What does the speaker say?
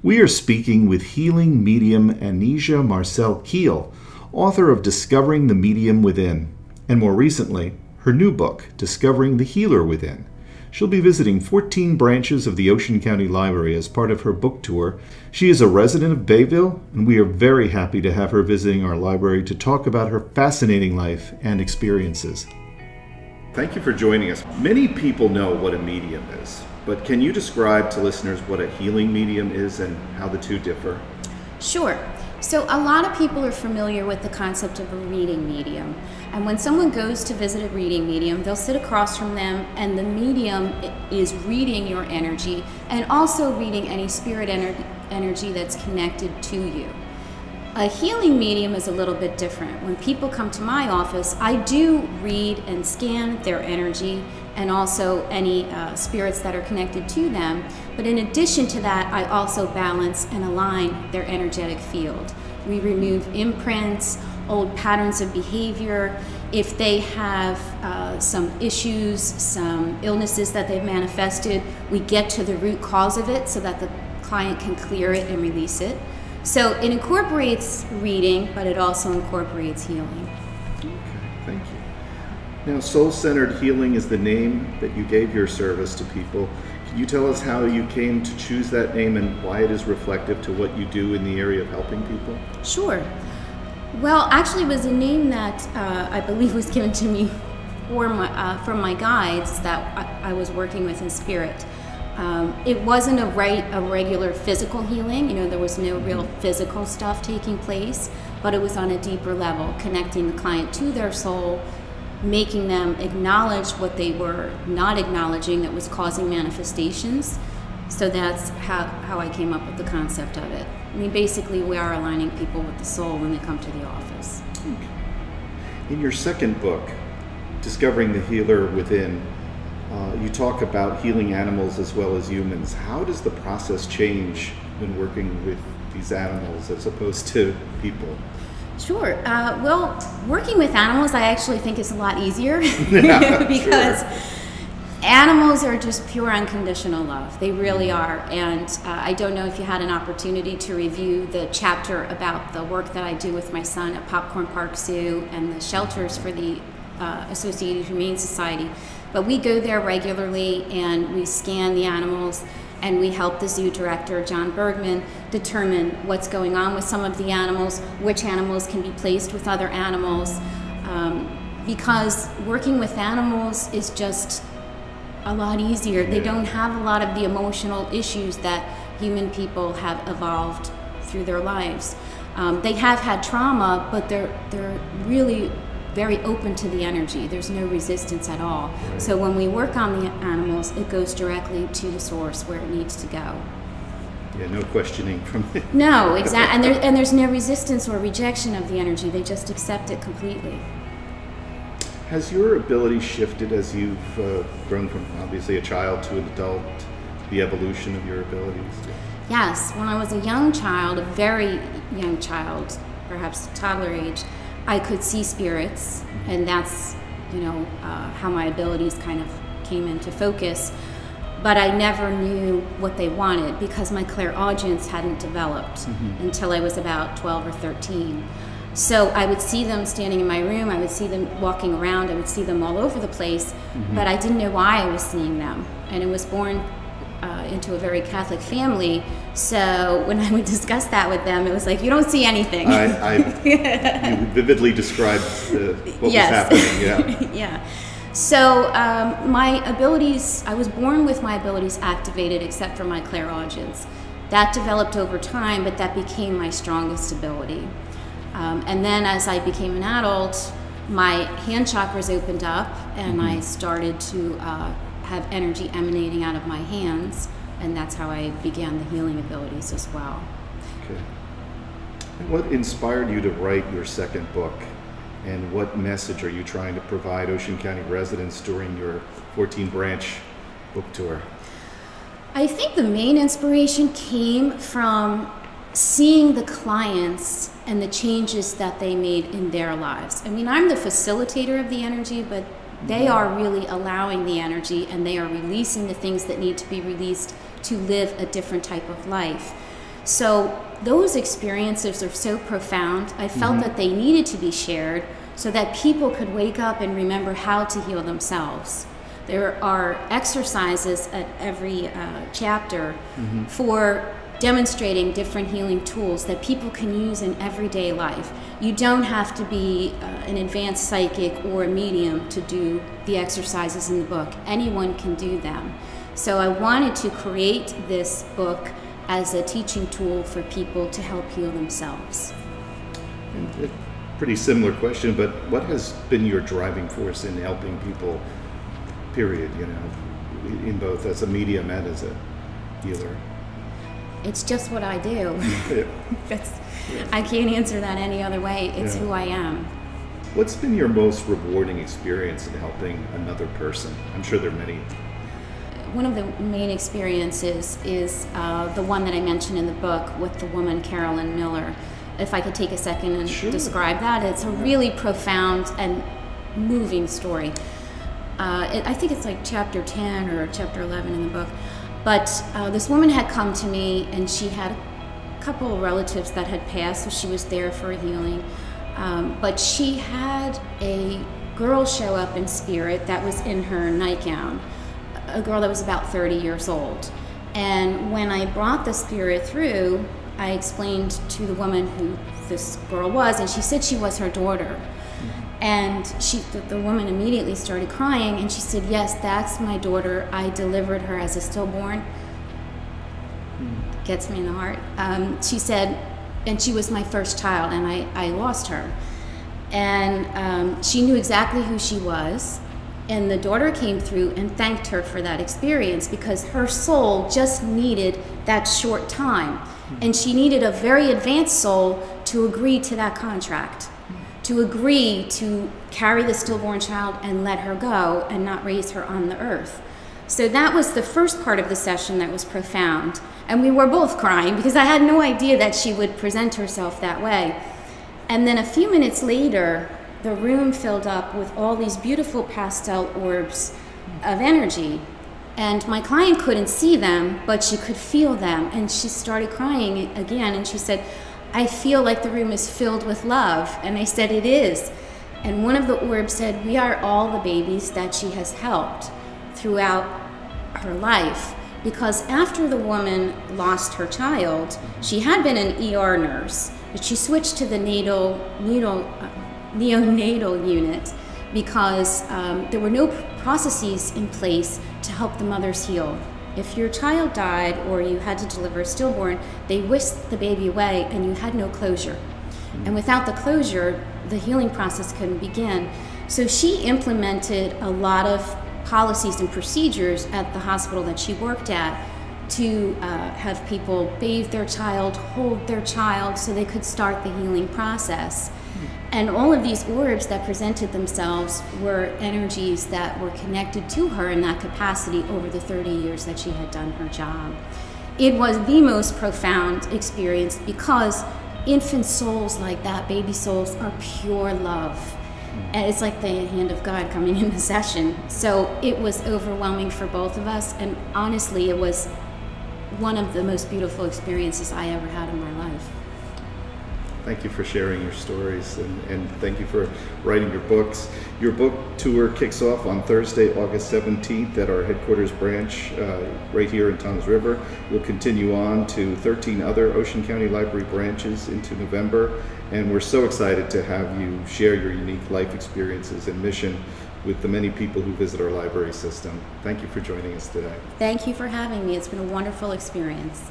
We are speaking with Healing Medium Anysia Kiel, author of Discovering the Medium Within, and more recently, her new book, Discovering the Healer Within. She'll be visiting 14 branches of the Ocean County Library as part of her book tour. She is a resident of Bayville, and we are very happy to have her visiting our library to talk about her fascinating life and experiences. Thank you for joining us. Many people know what a medium is, but can you describe to listeners what a healing medium is and how the two differ? Sure. So a lot of people are familiar with the concept of a reading medium. And when someone goes to visit a reading medium, they'll sit across from them and the medium is reading your energy and also reading any spirit energy that's connected to you. A healing medium is a little bit different. When people come to my office, I do read and scan their energy and also any spirits that are connected to them. But in addition to that, I also balance and align their energetic field. We remove imprints, old patterns of behavior. If they have some issues, some illnesses that they've manifested, we get to the root cause of it so that the client can clear it and release it. So it incorporates reading, but it also incorporates healing. Okay, thank you. Now, soul-centered healing is the name that you gave your service to people. Can you tell us how you came to choose that name and why it is reflective to what you do in the area of helping people? Sure. Well, actually, it was a name that I believe was given to me from my guides that I was working with in spirit. It wasn't a regular physical healing. There was no real physical stuff taking place, but it was on a deeper level, connecting the client to their soul, making them acknowledge what they were not acknowledging that was causing manifestations. So that's how I came up with the concept of it. I mean, basically, we are aligning people with the soul when they come to the office. Okay. In your second book, Discovering the Healer Within, you talk about healing animals as well as humans. How does the process change when working with these animals as opposed to people? Sure. Well, working with animals I actually think is a lot easier because animals are just pure unconditional love. They really are. And I don't know if you had an opportunity to review the chapter about the work that I do with my son at Popcorn Park Zoo and the shelters for the Associated Humane Society. But we go there regularly and we scan the animals and we help the zoo director, John Bergman, determine what's going on with some of the animals, which animals can be placed with other animals. Because working with animals is just a lot easier. They don't have a lot of the emotional issues that human people have evolved through their lives. They have had trauma, but they're really very open to the energy. There's no resistance at all. Right. So when we work on the animals, it goes directly to the source where it needs to go. Yeah, no questioning from it. No, exactly. And there's no resistance or rejection of the energy. They just accept it completely. Has your ability shifted as you've grown from obviously a child to an adult, the evolution of your abilities? Yes. When I was a young child, a very young child, perhaps toddler age, I could see spirits, and that's, how my abilities kind of came into focus. But I never knew what they wanted because my clairaudience hadn't developed until I was about 12 or 13. So I would see them standing in my room, I would see them walking around, I would see them all over the place, but I didn't know why I was seeing them. And it was born into a very Catholic family, so when I would discuss that with them, it was like, you don't see anything. You vividly described what was happening, yeah. Yeah. So my abilities, I was born with my abilities activated except for my clairaudience. That developed over time, but that became my strongest ability. And then as I became an adult, my hand chakras opened up and I started to have energy emanating out of my hands, and that's how I began the healing abilities as well. Okay. And what inspired you to write your second book, and what message are you trying to provide Ocean County residents during your 14-branch book tour? I think the main inspiration came from seeing the clients and the changes that they made in their lives. I mean, I'm the facilitator of the energy, but they are really allowing the energy and they are releasing the things that need to be released to live a different type of life. So those experiences are so profound. I felt that they needed to be shared so that people could wake up and remember how to heal themselves. There are exercises at every chapter for demonstrating different healing tools that people can use in everyday life. You don't have to be an advanced psychic or a medium to do the exercises in the book. Anyone can do them. So I wanted to create this book as a teaching tool for people to help heal themselves. And a pretty similar question, but what has been your driving force in helping people, period, in both as a medium and as a healer? It's just what I do. I can't answer that any other way. It's who I am. What's been your most rewarding experience in helping another person? I'm sure there are many. One of the main experiences is the one that I mentioned in the book with the woman Carolyn Miller. If I could take a second and describe that. It's a really profound and moving story. I think it's like chapter 10 or chapter 11 in the book. But this woman had come to me, and she had a couple of relatives that had passed, so she was there for a healing. But she had a girl show up in spirit that was in her nightgown, a girl that was about 30 years old. And when I brought the spirit through, I explained to the woman who this girl was, and she said she was her daughter. And the woman immediately started crying, and she said, yes, that's my daughter. I delivered her as a stillborn. Gets me in the heart. She said, and she was my first child, and I lost her. And she knew exactly who she was. And the daughter came through and thanked her for that experience because her soul just needed that short time. And she needed a very advanced soul to agree to that contract, to agree to carry the stillborn child and let her go and not raise her on the earth. So that was the first part of the session that was profound. And we were both crying because I had no idea that she would present herself that way. And then a few minutes later, the room filled up with all these beautiful pastel orbs of energy. And my client couldn't see them, but she could feel them. And she started crying again, and she said, I feel like the room is filled with love. And I said, it is. And one of the orbs said, we are all the babies that she has helped throughout her life. Because after the woman lost her child, she had been an ER nurse, but she switched to the neonatal unit because there were no processes in place to help the mothers heal. If your child died or you had to deliver a stillborn, they whisked the baby away and you had no closure. And without the closure, the healing process couldn't begin. So she implemented a lot of policies and procedures at the hospital that she worked at to have people bathe their child, hold their child so they could start the healing process. And all of these orbs that presented themselves were energies that were connected to her in that capacity over the 30 years that she had done her job. It was the most profound experience because infant souls like that, baby souls, are pure love. And it's like the hand of God coming in the session. So it was overwhelming for both of us. And honestly, it was one of the most beautiful experiences I ever had in my life. Thank you for sharing your stories, and thank you for writing your books. Your book tour kicks off on Thursday, August 17th at our headquarters branch right here in Toms River. We'll continue on to 13 other Ocean County Library branches into November, and we're so excited to have you share your unique life experiences and mission with the many people who visit our library system. Thank you for joining us today. Thank you for having me. It's been a wonderful experience.